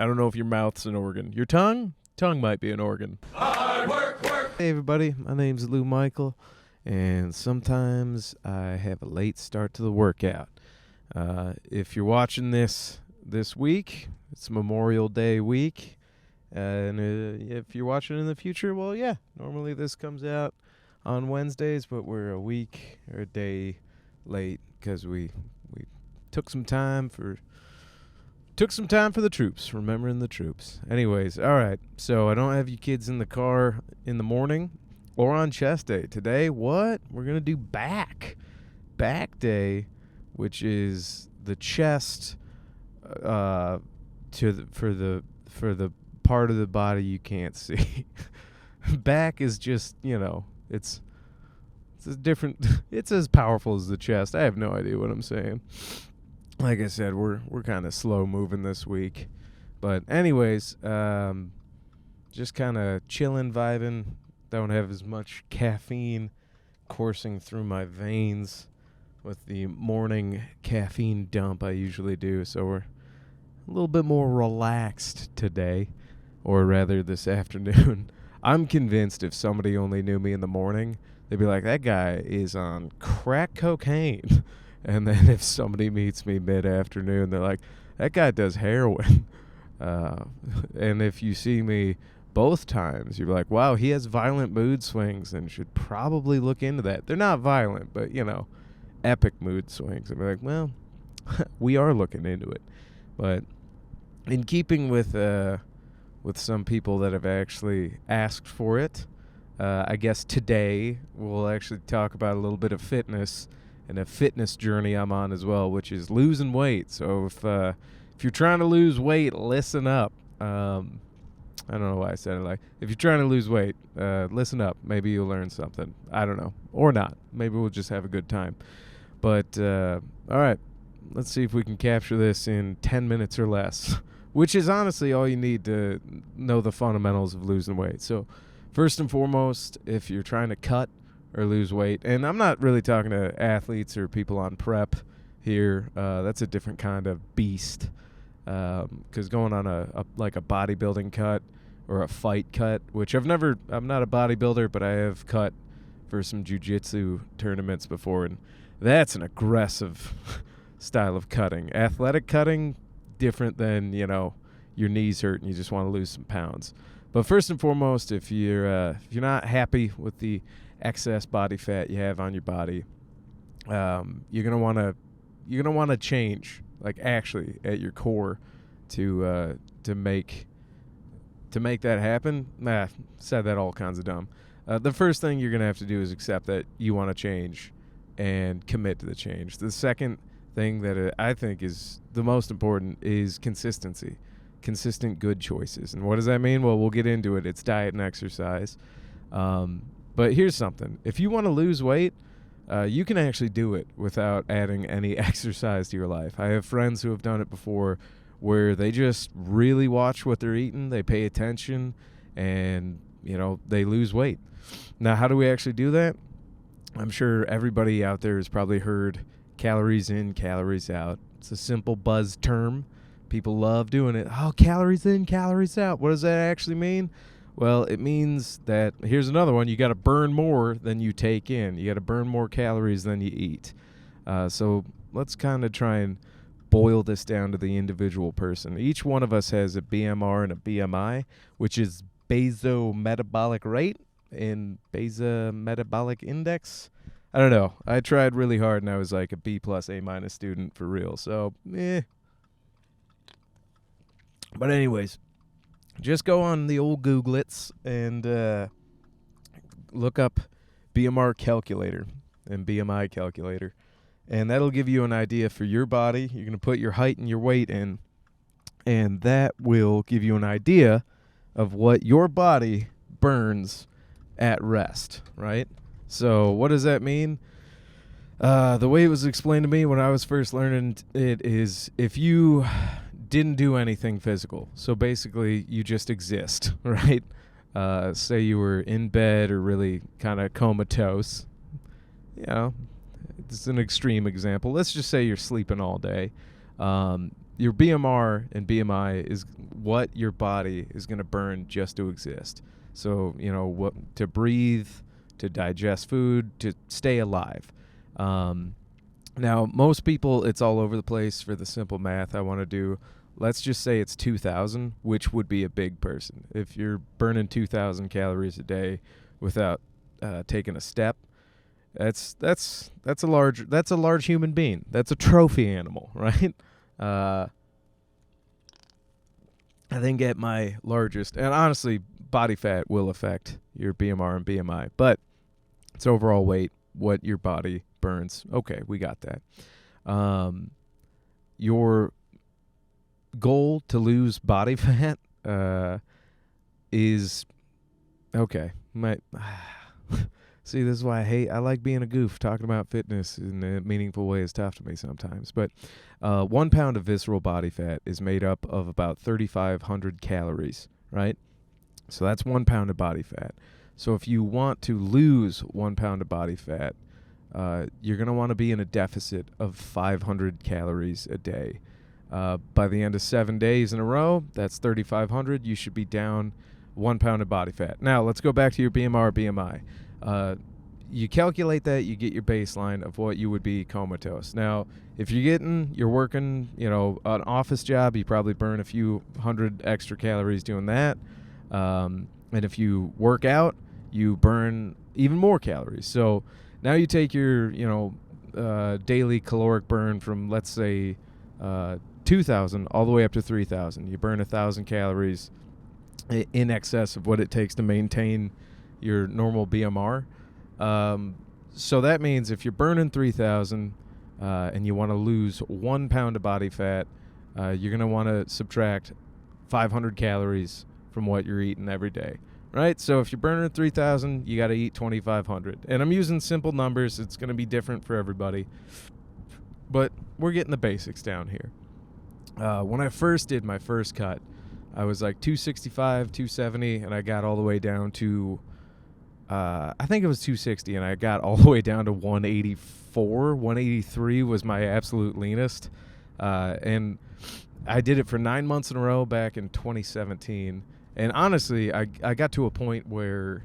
I don't know if your mouth's an organ. Your tongue? Tongue might be an organ. Hard work, work. Hey, everybody. My name's Lou Michael, and sometimes I have a late start to the workout. If you're watching this week, it's Memorial Day week. And if you're watching in the future, well, yeah, normally this comes out on Wednesdays, but we're a week or a day late because we took some time for the troops, remembering the troops. Anyways, all right, so I don't have you kids in the car in the morning or on chest day. Today, what? We're going to do back day, which is the chest for the part of the body you can't see. Back is just, it's as powerful as the chest. I have no idea what I'm saying. Like I said, we're kind of slow moving this week. But anyways, just kind of chilling, vibing. Don't have as much caffeine coursing through my veins with the morning caffeine dump I usually do. So we're a little bit more relaxed today, or rather this afternoon. I'm convinced if somebody only knew me in the morning, they'd be like, that guy is on crack cocaine. And then if somebody meets me mid-afternoon, they're like, that guy does heroin. And if you see me both times, you're like, wow, he has violent mood swings and should probably look into that. They're not violent, but, epic mood swings. And be like, well, we are looking into it. But in keeping with some people that have actually asked for it, I guess today we'll actually talk about a little bit of fitness and a fitness journey I'm on as well, which is losing weight. So if you're trying to lose weight, listen up. I don't know why I said it like, if you're trying to lose weight, listen up. Maybe you'll learn something. I don't know. Or not. Maybe we'll just have a good time. But, all right. Let's see if we can capture this in 10 minutes or less, which is honestly all you need to know the fundamentals of losing weight. So first and foremost, if you're trying to cut or lose weight, and I'm not really talking to athletes or people on prep here. That's a different kind of beast. Because going on a bodybuilding cut or a fight cut, which I'm not a bodybuilder, but I have cut for some jiu-jitsu tournaments before, and that's an aggressive style of cutting. Athletic cutting, different than, your knees hurt and you just want to lose some pounds. But first and foremost, if you're not happy with the excess body fat you have on your body, you're gonna want to change, like actually at your core, to make that happen. Said that all kinds of dumb. The first thing you're gonna have to do is accept that you want to change and commit to the change. The second thing that I think is the most important is consistency. Consistent good choices. And what does that mean? Well, we'll get into it. It's diet and exercise. But here's something. If you want to lose weight, you can actually do it without adding any exercise to your life. I have friends who have done it before where they just really watch what they're eating, they pay attention, and, they lose weight. Now, how do we actually do that? I'm sure everybody out there has probably heard calories in, calories out. It's a simple buzz term. People love doing it. Oh, calories in, calories out. What does that actually mean? Well, it means that, here's another one, you got to burn more than you take in. You got to burn more calories than you eat. So let's kind of try and boil this down to the individual person. Each one of us has a BMR and a BMI, which is basometabolic rate and basometabolic index. I don't know. I tried really hard, and I was like a B plus A minus student for real. So, But anyways, just go on the old Googlets and look up BMR calculator and BMI calculator. And that'll give you an idea for your body. You're going to put your height and your weight in, and that will give you an idea of what your body burns at rest, right? So what does that mean? The way it was explained to me when I was first learning it is if you didn't do anything physical, so basically you just exist, right? Say you were in bed or really kind of comatose. It's an extreme example. Let's just say you're sleeping all day. Your BMR and BMI is what your body is going to burn just to exist. So, what to breathe, to digest food, to stay alive. Now, most people, it's all over the place for the simple math I want to do. Let's just say it's 2,000, which would be a big person. If you're burning 2,000 calories a day without taking a step, that's a large human being. That's a trophy animal, right? I think at my largest, and honestly, body fat will affect your BMR and BMI, but it's overall weight, what your body burns. Okay, we got that. Your goal to lose body fat is okay. See, this is why I like being a goof. Talking about fitness in a meaningful way is tough to me sometimes. But 1 pound of visceral body fat is made up of about 3,500 calories, right? So that's 1 pound of body fat. So if you want to lose 1 pound of body fat, you're going to want to be in a deficit of 500 calories a day. By the end of 7 days in a row, that's 3,500. You should be down 1 pound of body fat. Now, let's go back to your BMR, BMI. You calculate that, you get your baseline of what you would be comatose. Now, if you're working, an office job, you probably burn a few hundred extra calories doing that. And if you work out, you burn even more calories. So now you take your, daily caloric burn from, let's say, 2,000 all the way up to 3,000. You burn 1,000 calories in excess of what it takes to maintain your normal BMR. So that means if you're burning 3,000 and you want to lose 1 pound of body fat, you're going to want to subtract 500 calories from what you're eating every day, right? So if you're burning 3,000, you got to eat 2,500. And I'm using simple numbers. It's going to be different for everybody. But we're getting the basics down here. When I first did my first cut, I was like 265, 270, and I got all the way down to, I think it was 260, and I got all the way down to 184. 183 was my absolute leanest. And I did it for 9 months in a row back in 2017. And honestly, I got to a point where,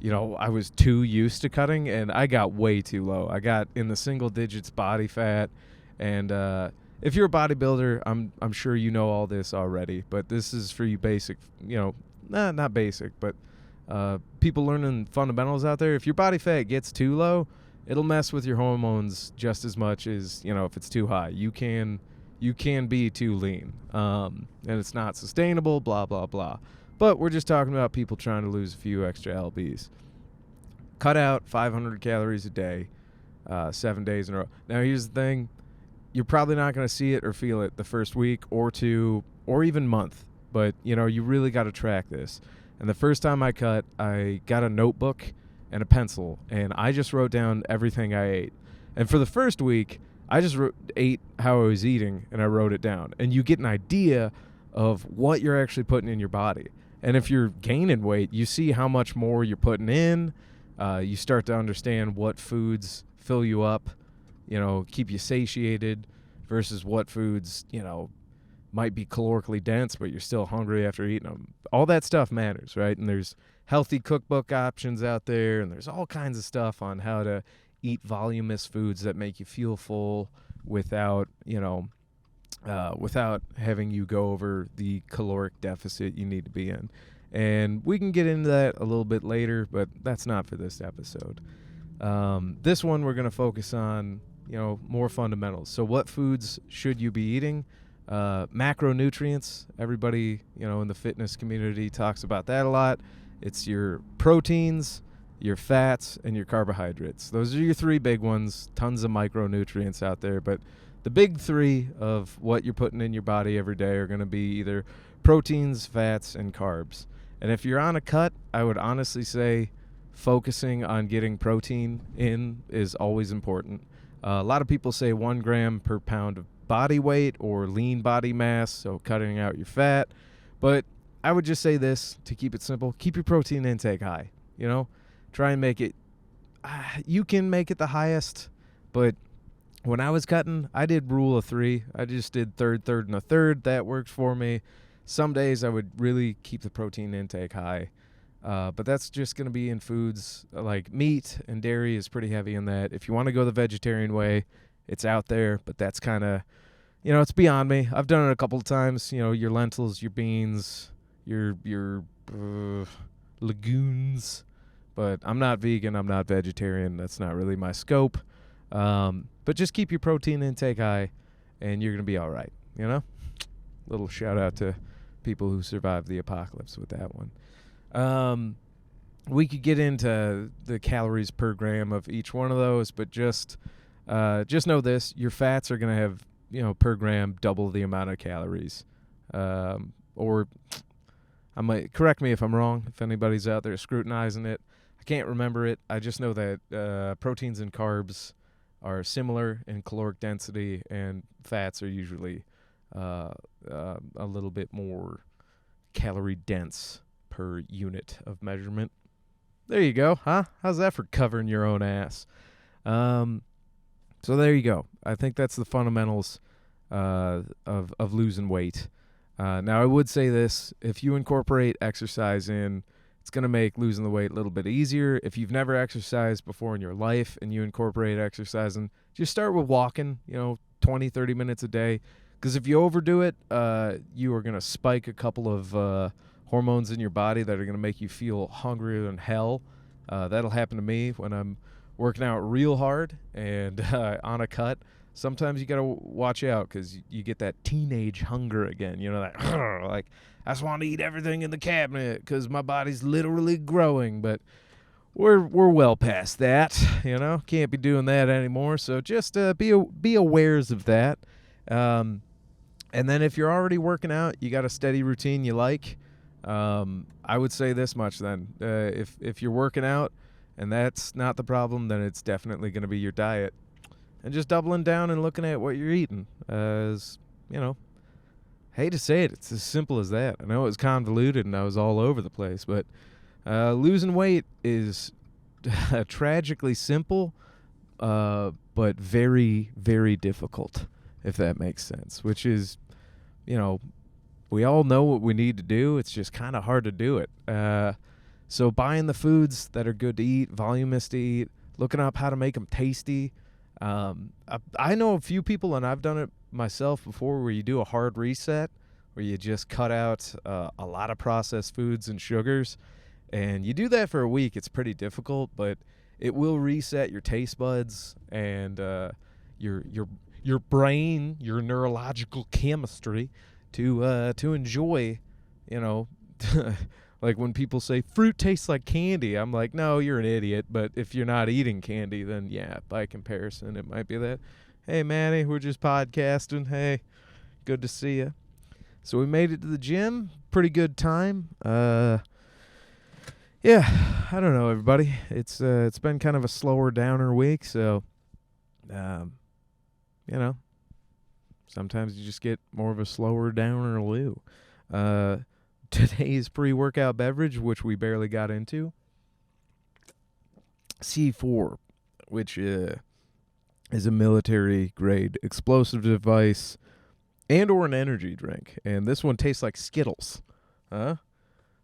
I was too used to cutting, and I got way too low. I got in the single digits body fat, and if you're a bodybuilder, I'm sure you know all this already, but this is for you basic, not basic, but people learning fundamentals out there. If your body fat gets too low, it'll mess with your hormones just as much as, if it's too high. You can be too lean, and it's not sustainable, blah, blah, blah. But we're just talking about people trying to lose a few extra lbs. Cut out 500 calories a day, 7 days in a row. Now, here's the thing. You're probably not going to see it or feel it the first week or two or even month. But, you really got to track this. And the first time I cut, I got a notebook and a pencil, and I just wrote down everything I ate. And for the first week, I just ate how I was eating, and I wrote it down. And you get an idea of what you're actually putting in your body. And if you're gaining weight, you see how much more you're putting in. You start to understand what foods fill you up, keep you satiated versus what foods, might be calorically dense, but you're still hungry after eating them. All that stuff matters, right? And there's healthy cookbook options out there, and there's all kinds of stuff on how to eat voluminous foods that make you feel full without, without having you go over the caloric deficit you need to be in. And we can get into that a little bit later, but that's not for this episode. This one we're going to focus on, more fundamentals. So what foods should you be eating? Macronutrients, everybody, in the fitness community talks about that a lot. It's your proteins, your fats, and your carbohydrates. Those are your three big ones. Tons of micronutrients out there, but the big three of what you're putting in your body every day are going to be either proteins, fats, and carbs. And if you're on a cut, I would honestly say focusing on getting protein in is always important. A lot of people say 1 gram per pound of body weight or lean body mass, so cutting out your fat. But I would just say this to keep it simple. Keep your protein intake high, Try and make it, you can make it the highest, but when I was cutting, I did rule of 3. I just did third, and a third. That worked for me. Some days I would really keep the protein intake high. But that's just going to be in foods like meat and dairy is pretty heavy in that. If you want to go the vegetarian way, it's out there, but that's kind of, it's beyond me. I've done it a couple of times, your lentils, your beans, your legumes, but I'm not vegan. I'm not vegetarian. That's not really my scope. But just keep your protein intake high and you're going to be all right, Little shout out to people who survived the apocalypse with that one. We could get into the calories per gram of each one of those, but just know this: your fats are going to have, per gram double the amount of calories. Or I might correct me if I'm wrong. If anybody's out there scrutinizing it, I can't remember it. I just know that proteins and carbs are similar in caloric density, and fats are usually a little bit more calorie dense per unit of measurement. There you go, huh? How's that for covering your own ass? So there you go. I think that's the fundamentals of losing weight. Now, I would say this. If you incorporate exercise in, it's going to make losing the weight a little bit easier. If you've never exercised before in your life and you incorporate exercising, just start with walking, 20, 30 minutes a day. Because if you overdo it, you are going to spike a couple of hormones in your body that are going to make you feel hungrier than hell. That'll happen to me when I'm working out real hard and on a cut. Sometimes you got to watch out because you get that teenage hunger again. That like, I just want to eat everything in the cabinet because my body's literally growing. But we're well past that, Can't be doing that anymore. So just be awares of that. And then if you're already working out, you got a steady routine you like. I would say this much then. If you're working out and that's not the problem, then it's definitely going to be your diet. And just doubling down and looking at what you're eating. Hate to say it, it's as simple as that. I know it was convoluted and I was all over the place, but losing weight is tragically simple, but very, very difficult, if that makes sense, which is, we all know what we need to do. It's just kind of hard to do it. So buying the foods that are good to eat, voluminous to eat, looking up how to make them tasty. I know a few people, and I've done it myself before, where you do a hard reset, where you just cut out a lot of processed foods and sugars. And you do that for a week. It's pretty difficult, but it will reset your taste buds and your brain, your neurological chemistry to enjoy, like when people say fruit tastes like candy, I'm like, no, you're an idiot. But if you're not eating candy, then yeah, by comparison, it might be that. Hey, Manny, we're just podcasting. Hey, good to see you. So we made it to the gym. Pretty good time. Yeah, I don't know, everybody. It's been kind of a slower downer week, so sometimes you just get more of a slower downer Lou. Today's pre-workout beverage, which we barely got into, C4, which is a military-grade explosive device and or an energy drink. And this one tastes like Skittles. Huh?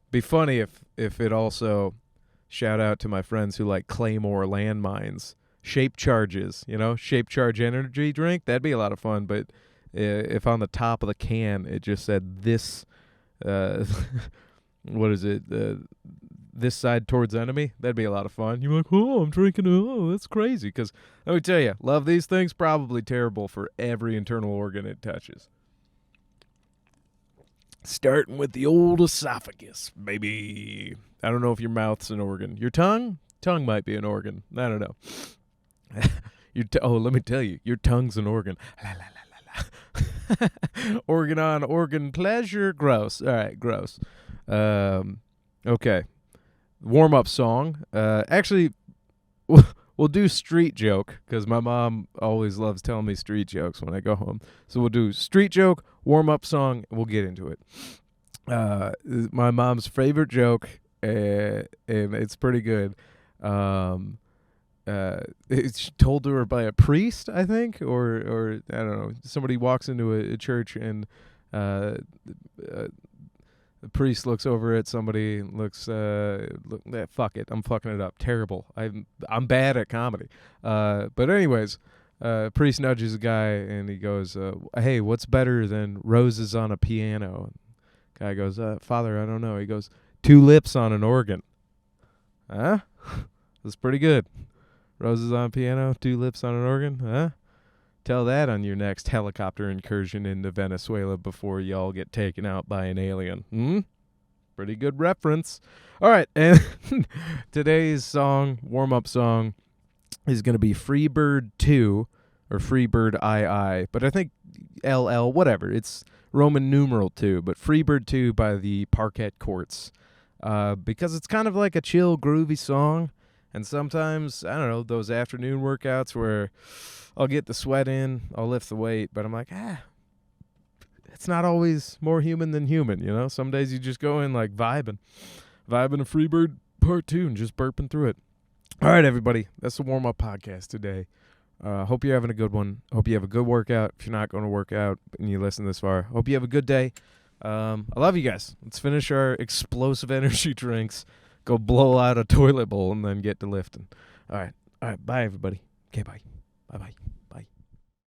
Be funny if it also, shout out to my friends who like Claymore landmines, shape charges, shape charge energy drink. That'd be a lot of fun. But if on the top of the can it just said this, what is it? This side towards enemy. That'd be a lot of fun. You're like, oh, I'm drinking. Oh, that's crazy. Because let me tell you, love these things. Probably terrible for every internal organ it touches. Starting with the old esophagus, baby. I don't know if your mouth's an organ. Your tongue? Tongue might be an organ. I don't know. Let me tell you, your tongue's an organ. La, la, la, la, la. Organ on organ pleasure. Gross. All right, gross. Okay. Warm-up song. Actually, we'll do street joke because my mom always loves telling me street jokes when I go home. So we'll do street joke, warm-up song, and we'll get into it. My mom's favorite joke, and it's pretty good. It's told to her by a priest, I think, or I don't know. Somebody walks into a church and The priest looks over at somebody, fuck it, I'm fucking it up. Terrible. I'm bad at comedy. But anyways, priest nudges a guy and he goes, hey, what's better than roses on a piano? Guy goes, Father, I don't know. He goes, 2 lips on an organ. Huh? That's pretty good. Roses on a piano, 2 lips on an organ, huh? Tell that on your next helicopter incursion into Venezuela before y'all get taken out by an alien. Pretty good reference. All right, and today's song, warm-up song, is going to be Freebird 2, or Freebird II, but I think LL, whatever. It's Roman numeral 2, but Freebird 2 by the Parquet Courts, because it's kind of like a chill, groovy song, and sometimes, I don't know, those afternoon workouts where I'll get the sweat in, I'll lift the weight, but I'm like, it's not always more human than human, you know? Some days you just go in like vibing a Freebird Part 2 and just burping through it. All right, everybody, that's the warm-up podcast today. Hope you're having a good one. Hope you have a good workout. If you're not going to work out and you listen this far, hope you have a good day. I love you guys. Let's finish our explosive energy drinks, go blow out a toilet bowl, and then get to lifting. All right, bye, everybody. Okay, bye. Bye-bye.